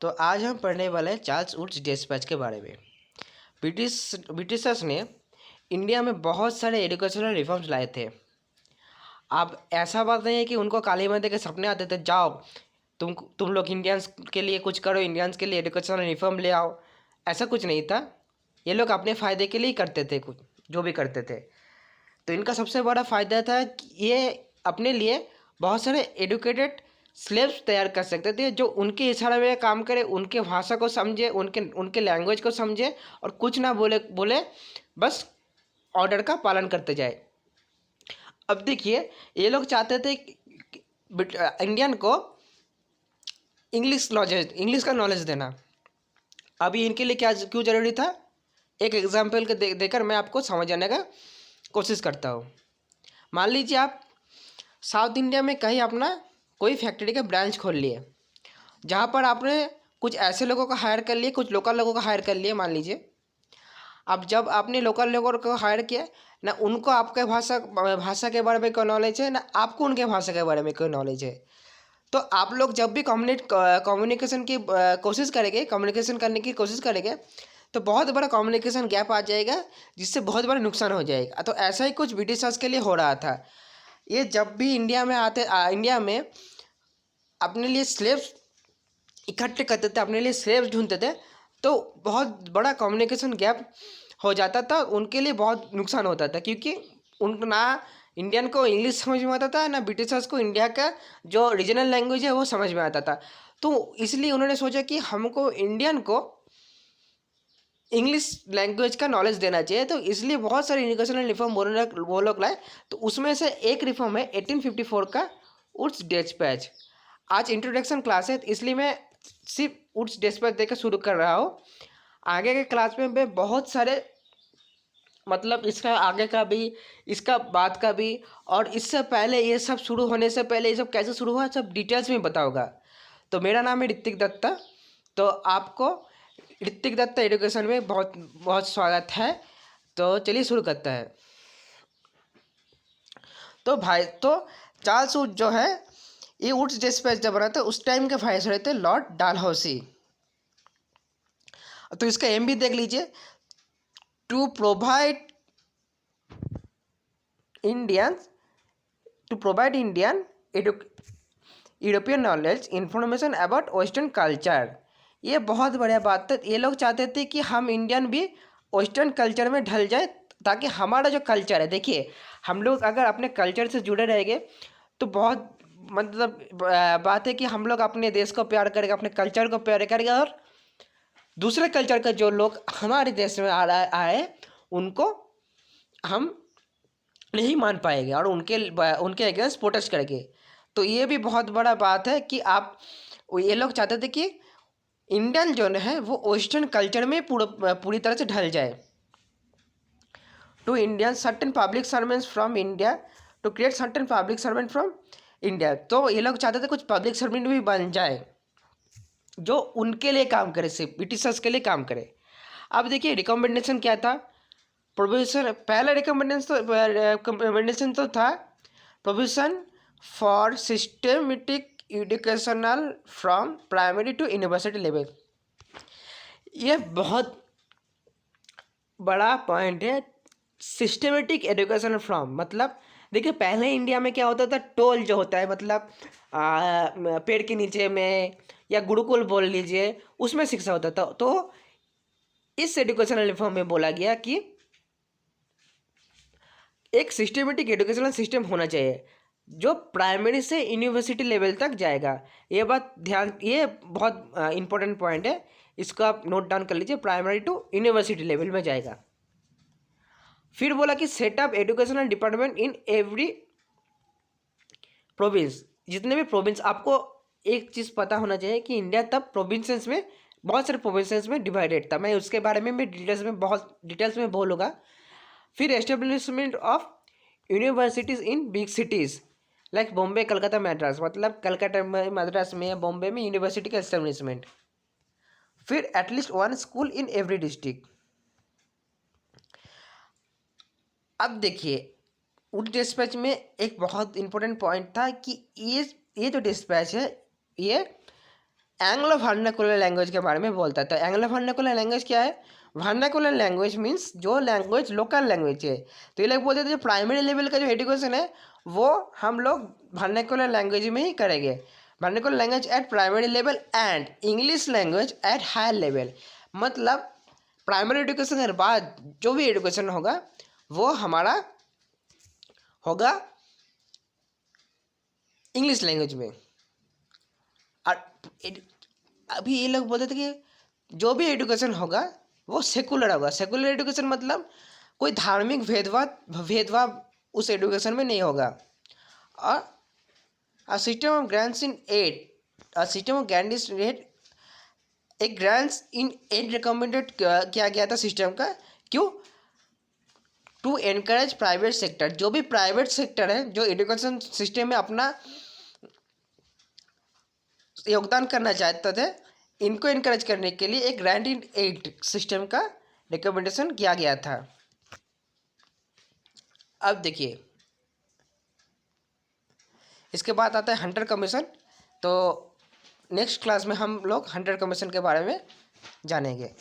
तो आज हम पढ़ने वाले हैं चार्ल्स वुड्स डिस्पैच के बारे में। ब्रिटिशर्स ने इंडिया में बहुत सारे एजुकेशनल रिफॉर्म्स लाए थे। अब ऐसा बात नहीं है कि उनको काली माता के सपने आते थे, जाओ तुम लोग इंडियंस के लिए कुछ करो, इंडियंस के लिए एजुकेशनल रिफॉर्म ले आओ। ऐसा कुछ नहीं था। ये लोग अपने फ़ायदे के लिए ही करते थे, कुछ जो भी करते थे। तो इनका सबसे बड़ा फ़ायदा था कि ये अपने लिए बहुत सारे एडुकेटेड स्लेव्स तैयार कर सकते थे, जो उनके इशारे में काम करे, उनके भाषा को समझे, उनके उनके लैंग्वेज को समझे और कुछ ना बोले बोले बस ऑर्डर का पालन करते जाए। अब देखिए, ये लोग चाहते थे इंडियन को इंग्लिश का नॉलेज देना। अभी इनके लिए क्या क्यों ज़रूरी था, एक एग्जाम्पल के देकर मैं आपको समझाने का कोशिश करता हूँ। मान लीजिए आप साउथ इंडिया में कहीं अपना कोई फैक्ट्री का ब्रांच खोल लिए, जहाँ पर आपने कुछ ऐसे लोगों को हायर कर लिए, कुछ लोकल लोगों को हायर कर लिए। मान लीजिए अब जब आपने लोकल लोगों को हायर किया ना, उनको आपके भाषा के बारे में कोई नॉलेज है ना, आपको उनके भाषा के बारे में कोई नॉलेज है। तो आप लोग जब भी कम्युनिकेशन की कोशिश करेंगे, कम्युनिकेशन करने की कोशिश करेंगे, तो बहुत बड़ा कम्युनिकेशन गैप आ जाएगा, जिससे बहुत बड़ा नुकसान हो जाएगा। तो ऐसा ही कुछ ब्रिटिशर्स के लिए हो रहा था। ये जब भी इंडिया में इंडिया में अपने लिए स्लेव्स इकट्ठे करते थे, अपने लिए स्लेव्स ढूंढते थे, तो बहुत बड़ा कम्युनिकेशन गैप हो जाता था। उनके लिए बहुत नुकसान होता था, क्योंकि उनको ना इंडियन को इंग्लिश समझ में आता था, ना ब्रिटिशर्स को इंडिया का जो रीजनल लैंग्वेज है वो समझ में आता था। तो इसलिए उन्होंने सोचा कि हमको इंडियन को इंग्लिश लैंग्वेज का नॉलेज देना चाहिए। तो इसलिए बहुत सारे एजुकेशनल रिफॉर्म वो लोग लाए। तो उसमें से एक रिफॉर्म है 1854 का वुड्स डिस्पैच। आज इंट्रोडक्शन क्लास है, इसलिए मैं सिर्फ वुड्स डिस्पैच देकर शुरू कर रहा हूँ। आगे के क्लास में मैं बहुत सारे मतलब इसका आगे का भी, इसका बाद का भी, और इससे पहले ये सब शुरू होने से पहले ये सब कैसे शुरू हुआ सब डिटेल्स में बताऊंगा। तो मेरा नाम है ऋतिक दत्ता। तो आपको ऋतिक दत्ता एजुकेशन में बहुत बहुत स्वागत है। तो चलिए शुरू करते हैं। तो भाई, तो चार्ल्स वुड जो है, ये वुड्स डिस्पैच जब बना था उस टाइम के वाइसरॉय थे लॉर्ड डालहौसी। तो इसका एम भी देख लीजिए, to provide Indians to provide Indian European knowledge information about western culture. ये बहुत बढ़िया बात है। ये लोग चाहते थे कि हम इंडियन भी वेस्टर्न कल्चर में ढल जाए, ताकि हमारा जो कल्चर है, देखिए हम लोग अगर अपने कल्चर से जुड़े रहेंगे तो बहुत मतलब बात है कि हम लोग अपने देश को प्यार करेंगे, अपने कल्चर को प्यार करेंगे, और दूसरे कल्चर के जो लोग हमारे देश में आए उनको हम नहीं मान पाएंगे और उनके अगेंस्ट प्रोटेस्ट करेंगे। तो ये भी बहुत बड़ा बात है कि आप, ये लोग चाहते थे कि इंडियन जो है वो वेस्टर्न कल्चर में पूरी तरह से ढल जाए। To Indian certain public servants from India, to create certain public servant from India. तो ये लोग चाहते थे कुछ पब्लिक सर्वेंट भी बन जाए जो उनके लिए काम करे, सिर्फ ब्रिटिशर्स के लिए काम करे। अब देखिए रिकमेंडेशन क्या था। प्रोविजन, पहला रिकमेंडेशन तो था provision for systematic educational from primary to university level. ये बहुत बड़ा पॉइंट है। सिस्टमेटिक एजुकेशन फ्रॉम मतलब, देखिए पहले इंडिया में क्या होता था, टोल जो होता है मतलब पेड़ के नीचे में या गुरुकुल बोल लीजिए, उसमें शिक्षा होता था। तो इस एजुकेशनल रिफॉर्म में बोला गया कि एक सिस्टमेटिक एजुकेशनल सिस्टम होना चाहिए जो प्राइमरी से यूनिवर्सिटी लेवल तक जाएगा। ये बात ध्यान, ये बहुत इंपॉर्टेंट पॉइंट है, इसको आप नोट डाउन कर लीजिए, प्राइमरी टू यूनिवर्सिटी लेवल में जाएगा। फिर बोला कि setup educational department in every province. जितने भी प्रोविंस, आपको एक चीज़ पता होना चाहिए कि इंडिया तब प्रोविंसेस में, बहुत सारे प्रोविंसेस में डिवाइडेड था। मैं उसके बारे में भी बहुत डिटेल्स में बोलूँगा। फिर establishment of universities in big cities like Bombay, Calcutta, Madras, मतलब कलकत्ता में, मद्रास में या बॉम्बे में यूनिवर्सिटी का एस्टेब्लिशमेंट। फिर at least one school in every district. अब देखिए उस डिस्पैच में एक बहुत इंपॉर्टेंट पॉइंट था कि ये जो डिस्पैच है ये एंग्लो वर्नाकुलर लैंग्वेज के बारे में बोलता है। तो एंग्लो वर्नाकुलर लैंग्वेज क्या है? वर्नाकुलर लैंग्वेज मीन्स जो लैंग्वेज लोकल लैंग्वेज है। तो ये लोग बोलते थे जो प्राइमरी लेवल का जो एजुकेशन है वो हम लोग वर्नाकुलर लैंग्वेज में ही करेंगे। Vernacular language at primary level and English language at higher level. मतलब प्राइमरी एजुकेशन के बाद जो भी एजुकेशन होगा वो हमारा होगा इंग्लिश लैंग्वेज में। और अभी ये लोग बोलते थे कि जो भी एजुकेशन होगा वो सेकुलर होगा। सेकुलर एजुकेशन मतलब कोई धार्मिक भेदभाव उस एजुकेशन में नहीं होगा। और a system of grants in aid a system of grants in aid एक ग्रांट्स इन एड रिकमेंडेड किया गया था सिस्टम का। क्यों? To encourage private sector. जो भी प्राइवेट सेक्टर है जो एजुकेशन सिस्टम में अपना योगदान करना चाहते थे, इनको इनकरेज करने के लिए एक ग्रांट इन एड सिस्टम का रिकमेंडेशन किया गया था। अब देखिए इसके बाद आता है हंटर कमीशन। तो नेक्स्ट क्लास में हम लोग हंटर कमीशन के बारे में जानेंगे।